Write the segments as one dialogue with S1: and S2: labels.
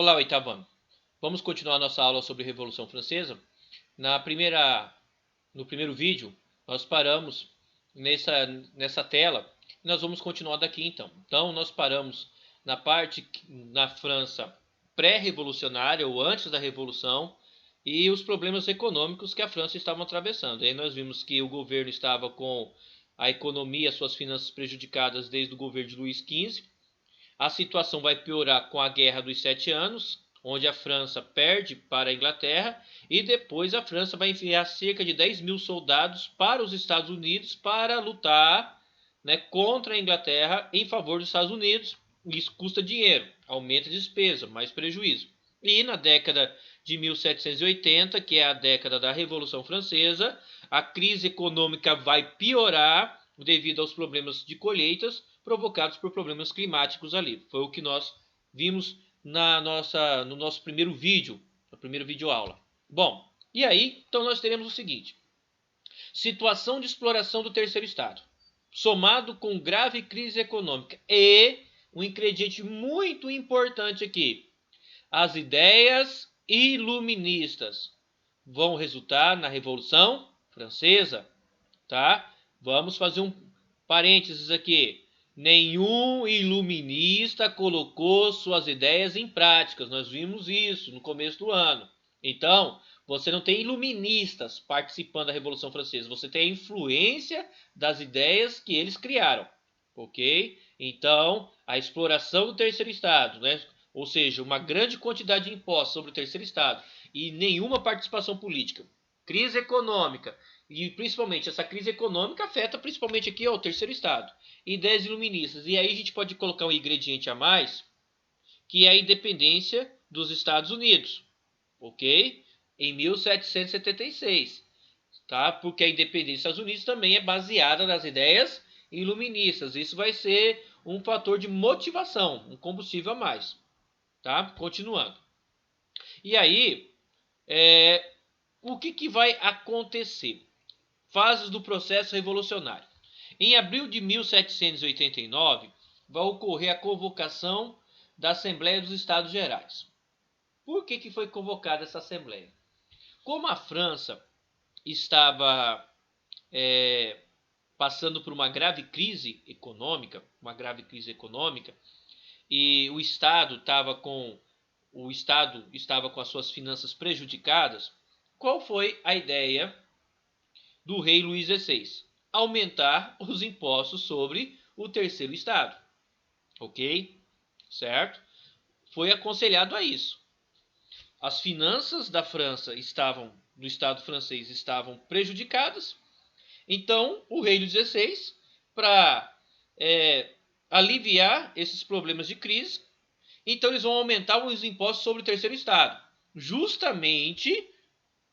S1: Olá, oitavo ano. Vamos continuar nossa aula sobre a Revolução Francesa. No primeiro vídeo, nós paramos nessa tela e nós vamos continuar daqui então. Então, nós paramos na França pré-revolucionária ou antes da Revolução e os problemas econômicos que a França estava atravessando. Aí nós vimos que o governo estava com a economia, suas finanças prejudicadas desde o governo de Luís XV. A situação vai piorar com a Guerra dos 7 Anos, onde a França perde para a Inglaterra e depois a França vai enviar cerca de 10 mil soldados para os Estados Unidos para lutar, né, contra a Inglaterra em favor dos Estados Unidos. Isso custa dinheiro, aumenta a despesa, mais prejuízo. E na década de 1780, que é a década da Revolução Francesa, a crise econômica vai piorar devido aos problemas de colheitas provocados por problemas climáticos ali. Foi o que nós vimos no nosso primeiro vídeo, na primeira videoaula. Bom, e aí, então nós teremos o seguinte: situação de exploração do terceiro estado, somado com grave crise econômica e um ingrediente muito importante aqui, as ideias iluministas vão resultar na Revolução Francesa, tá? Vamos fazer um parênteses aqui. Nenhum iluminista colocou suas ideias em práticas. Nós vimos isso no começo do ano. Então, você não tem iluministas participando da Revolução Francesa. Você tem a influência das ideias que eles criaram. Ok? Então, a exploração do terceiro estado, né? Ou seja, uma grande quantidade de impostos sobre o terceiro estado e nenhuma participação política. Crise econômica. E principalmente essa crise econômica afeta principalmente aqui o terceiro estado. Ideias iluministas. E aí a gente pode colocar um ingrediente a mais, que é a independência dos Estados Unidos. Ok? Em 1776. Tá? Porque a independência dos Estados Unidos também é baseada nas ideias iluministas. Isso vai ser um fator de motivação, um combustível a mais. Tá? Continuando. E aí, o que vai acontecer? Fases do processo revolucionário. Em abril de 1789, vai ocorrer a convocação da Assembleia dos Estados Gerais. Por que foi convocada essa Assembleia? Como a França estava passando por uma grave crise econômica, e o Estado estava com as suas finanças prejudicadas, qual foi a ideia do rei Luís XVI? Aumentar os impostos sobre o terceiro estado. Ok? Certo? Foi aconselhado a isso. As finanças da França do estado francês estavam prejudicadas. Então, o rei Luís XVI, para aliviar esses problemas de crise, então eles vão aumentar os impostos sobre o terceiro estado. Justamente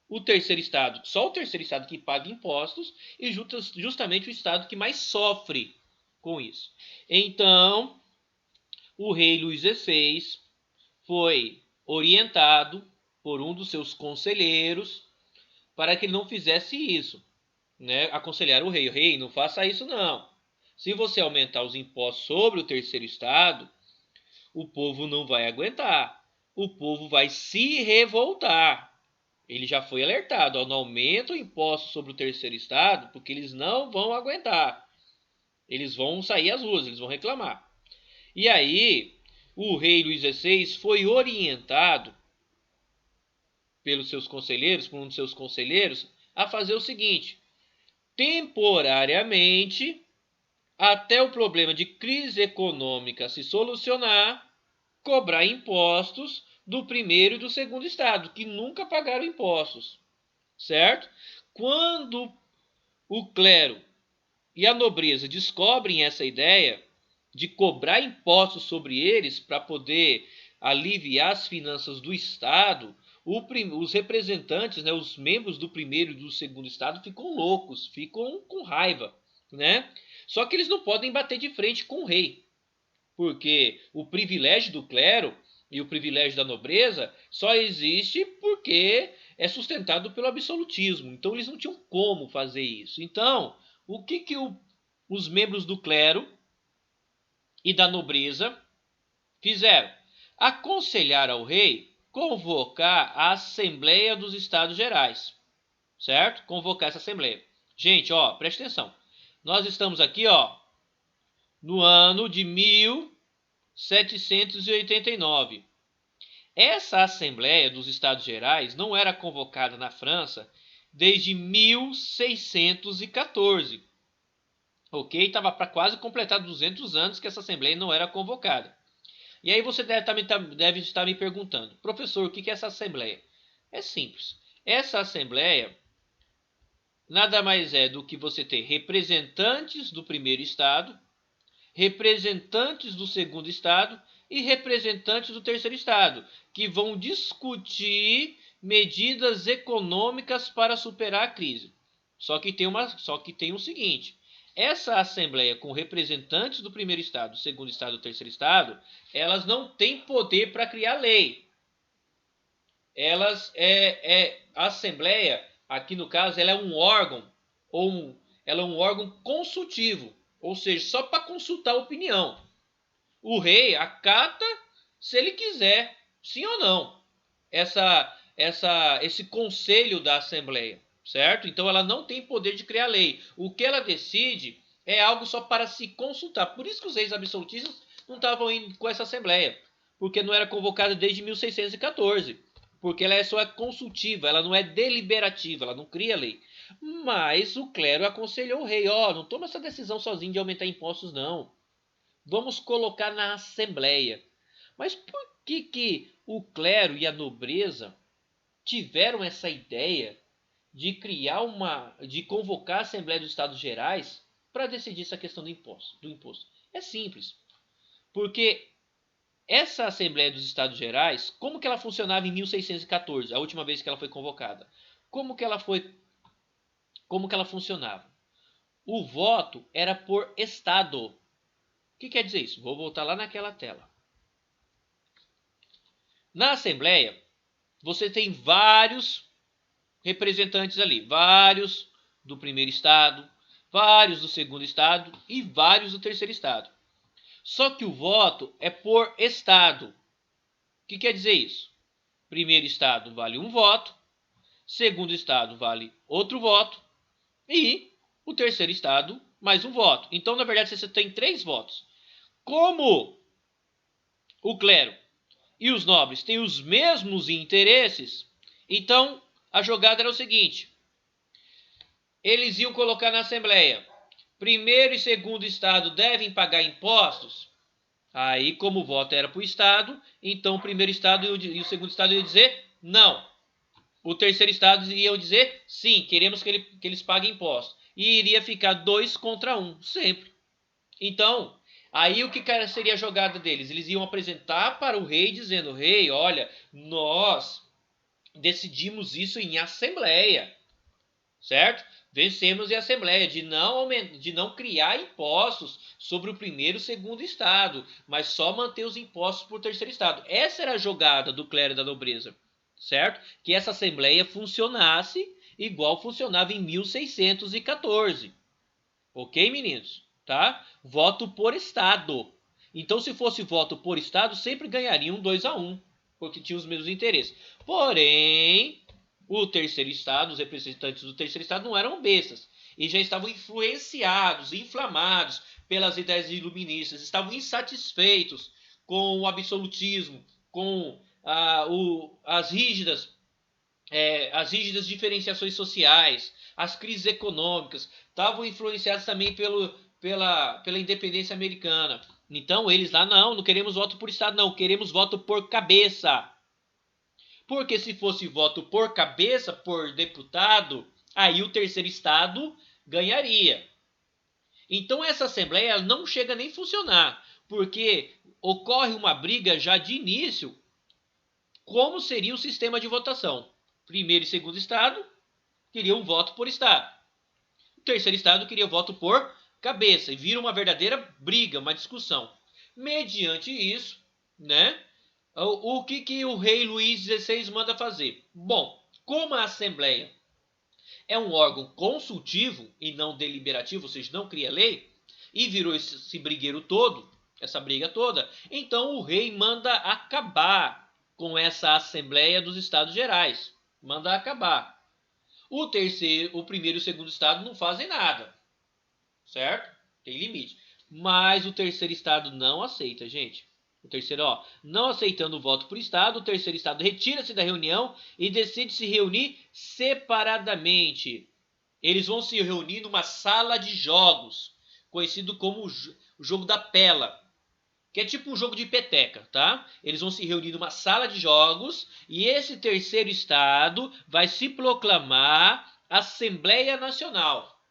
S1: o terceiro estado, só o terceiro estado que paga impostos e justamente o estado que mais sofre com isso. Então, o rei Luís XVI foi orientado por um dos seus conselheiros para que ele não fizesse isso, né? Aconselhar o rei, não faça isso não. Se você aumentar os impostos sobre o terceiro estado, o povo não vai aguentar. O povo vai se revoltar. Ele já foi alertado, não aumenta o imposto sobre o terceiro estado, porque eles não vão aguentar. Eles vão sair às ruas, eles vão reclamar. E aí, o rei Luís XVI foi orientado pelos seus conselheiros, por um dos seus conselheiros, a fazer o seguinte: temporariamente, até o problema de crise econômica se solucionar, cobrar impostos do primeiro e do segundo estado, que nunca pagaram impostos. Certo? Quando o clero e a nobreza descobrem essa ideia de cobrar impostos sobre eles para poder aliviar as finanças do Estado, os representantes, né, os membros do primeiro e do segundo Estado ficam loucos, ficam com raiva, né? Só que eles não podem bater de frente com o rei, porque o privilégio do clero e o privilégio da nobreza só existe porque é sustentado pelo absolutismo. Então eles não tinham como fazer isso. Então, o que os membros do clero e da nobreza fizeram? aconselhar ao rei convocar a Assembleia dos Estados Gerais, certo? Convocar essa Assembleia. Gente, ó, preste atenção. Nós estamos aqui, ó, no ano de 1789. Essa Assembleia dos Estados Gerais não era convocada na França desde 1614. Ok? Estava para quase completar 200 anos que essa Assembleia não era convocada. E aí você deve estar me perguntando, professor, o que é essa Assembleia? É simples. Essa Assembleia nada mais é do que você ter representantes do primeiro estado, representantes do segundo estado e representantes do terceiro estado, que vão discutir medidas econômicas para superar a crise. Só que tem o seguinte: essa assembleia com representantes do primeiro estado, do segundo estado e do terceiro estado, elas não têm poder para criar lei. A assembleia, aqui no caso, ela é um órgão ela é um órgão consultivo, ou seja, só para consultar a opinião. O rei acata se ele quiser, sim ou não, esse conselho da Assembleia, certo? Então ela não tem poder de criar lei. O que ela decide é algo só para se consultar. Por isso que os reis absolutistas não estavam indo com essa Assembleia, porque não era convocada desde 1614. Porque ela é só consultiva, ela não é deliberativa, ela não cria lei. Mas o clero aconselhou o rei, ó, não toma essa decisão sozinho de aumentar impostos, não. Vamos colocar na Assembleia. Mas por que o clero e a nobreza tiveram essa ideia de de convocar a Assembleia dos Estados Gerais para decidir essa questão do imposto? É simples. Porque essa Assembleia dos Estados Gerais, como que ela funcionava em 1614, a última vez que ela foi convocada? Como que ela funcionava? O voto era por estado. O que quer dizer isso? Vou voltar lá naquela tela. Na Assembleia, você tem vários representantes ali, vários do primeiro estado, vários do segundo estado e vários do terceiro estado. Só que o voto é por estado. O que quer dizer isso? Primeiro estado vale um voto, segundo estado vale outro voto e o terceiro estado mais um voto. Então, na verdade, você tem 3 votos. Como o clero e os nobres têm os mesmos interesses, então a jogada era o seguinte: eles iam colocar na Assembleia: primeiro e segundo estado devem pagar impostos. Aí, como o voto era para o estado, então o primeiro estado e o segundo estado iam dizer não. O terceiro estado ia dizer sim, queremos que eles paguem impostos. E iria ficar 2 contra 1, sempre. Então, aí o que seria a jogada deles? Eles iam apresentar para o rei dizendo: rei, olha, nós decidimos isso em assembleia, certo? Vencemos em assembleia de não criar impostos sobre o primeiro e segundo estado, mas só manter os impostos para o terceiro estado. Essa era a jogada do clero e da nobreza, certo? Que essa assembleia funcionasse igual funcionava em 1614. Ok, meninos? Tá? Voto por estado. Então, se fosse voto por estado, sempre ganhariam 2-1, porque tinham os mesmos interesses. Porém, o terceiro estado, os representantes do terceiro estado não eram bestas e já estavam influenciados, inflamados pelas ideias iluministas, estavam insatisfeitos com o absolutismo, com as rígidas diferenciações sociais, as crises econômicas, estavam influenciados também pela independência americana. Então eles lá, não queremos voto por estado, não, queremos voto por cabeça. Porque se fosse voto por cabeça, por deputado, aí o terceiro estado ganharia. Então essa assembleia não chega nem a funcionar, porque ocorre uma briga já de início como seria o sistema de votação. Primeiro e segundo estado queriam voto por estado. O terceiro estado queria voto por cabeça e vira uma verdadeira briga, uma discussão. Mediante isso, né? O que o rei Luís XVI manda fazer? Bom, como a Assembleia é um órgão consultivo e não deliberativo, ou seja, não cria lei, e virou esse brigueiro todo, essa briga toda. Então o rei manda acabar com essa Assembleia dos Estados Gerais. Manda acabar. O primeiro e o segundo estado não fazem nada, certo? Tem limite. Mas o terceiro estado não aceita, gente. O terceiro, não aceitando o voto por estado, o terceiro estado retira-se da reunião e decide se reunir separadamente. Eles vão se reunir numa sala de jogos, conhecido como o jogo da pela, que é tipo um jogo de peteca, tá? Eles vão se reunir numa sala de jogos e esse terceiro estado vai se proclamar Assembleia Nacional,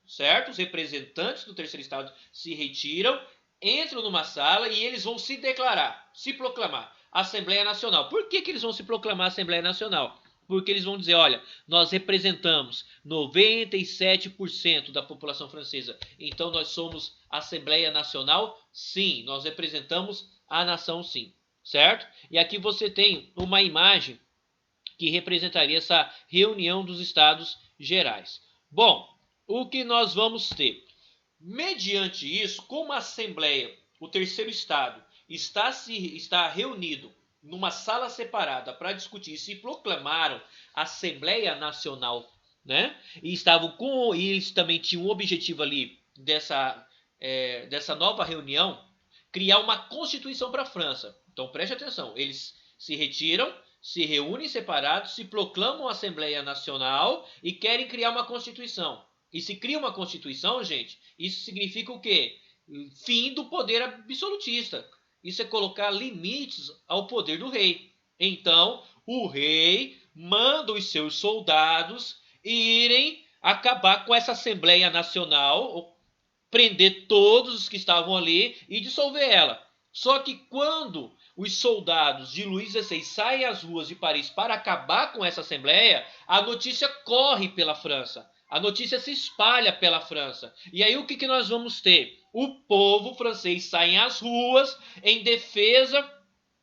S1: certo? Os representantes do terceiro estado se retiram, entram numa sala e eles vão se declarar, se proclamar Assembleia Nacional. Por que eles vão se proclamar Assembleia Nacional? Porque eles vão dizer, olha, nós representamos 97% da população francesa, então nós somos Assembleia Nacional? Sim, nós representamos a nação sim, certo? E aqui você tem uma imagem que representaria essa reunião dos Estados Gerais. Bom, o que nós vamos ter? Mediante isso, como a Assembleia, o terceiro Estado, está reunido numa sala separada para discutir, se proclamaram Assembleia Nacional, né? E eles também tinham um objetivo ali dessa nova reunião, criar uma constituição para a França. Então preste atenção, eles se retiram, se reúnem separados, se proclamam Assembleia Nacional e querem criar uma constituição. E se cria uma constituição, gente, isso significa o quê? Fim do poder absolutista. Isso é colocar limites ao poder do rei. Então, o rei manda os seus soldados irem acabar com essa Assembleia Nacional, prender todos os que estavam ali e dissolver ela. Só que quando os soldados de Luís XVI saem às ruas de Paris para acabar com essa Assembleia, a notícia corre pela França. A notícia se espalha pela França. E aí o que nós vamos ter? O povo francês sai às ruas em defesa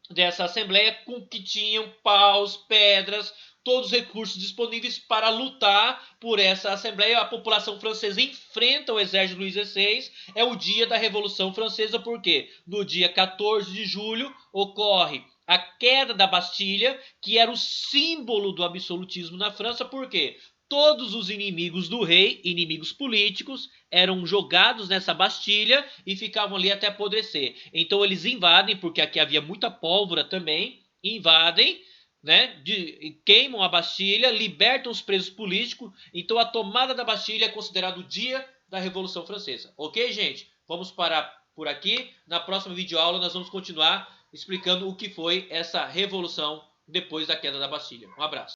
S1: dessa Assembleia, com que tinham paus, pedras, todos os recursos disponíveis para lutar por essa Assembleia. A população francesa enfrenta o exército de Luís XVI. É o dia da Revolução Francesa, porque no dia 14 de julho ocorre a queda da Bastilha, que era o símbolo do absolutismo na França. Por quê? Todos os inimigos do rei, inimigos políticos, eram jogados nessa Bastilha e ficavam ali até apodrecer. Então eles invadem, porque aqui havia muita pólvora também, invadem, né, queimam a Bastilha, libertam os presos políticos. Então a tomada da Bastilha é considerado o dia da Revolução Francesa. Ok, gente? Vamos parar por aqui. Na próxima videoaula nós vamos continuar explicando o que foi essa revolução depois da queda da Bastilha. Um abraço.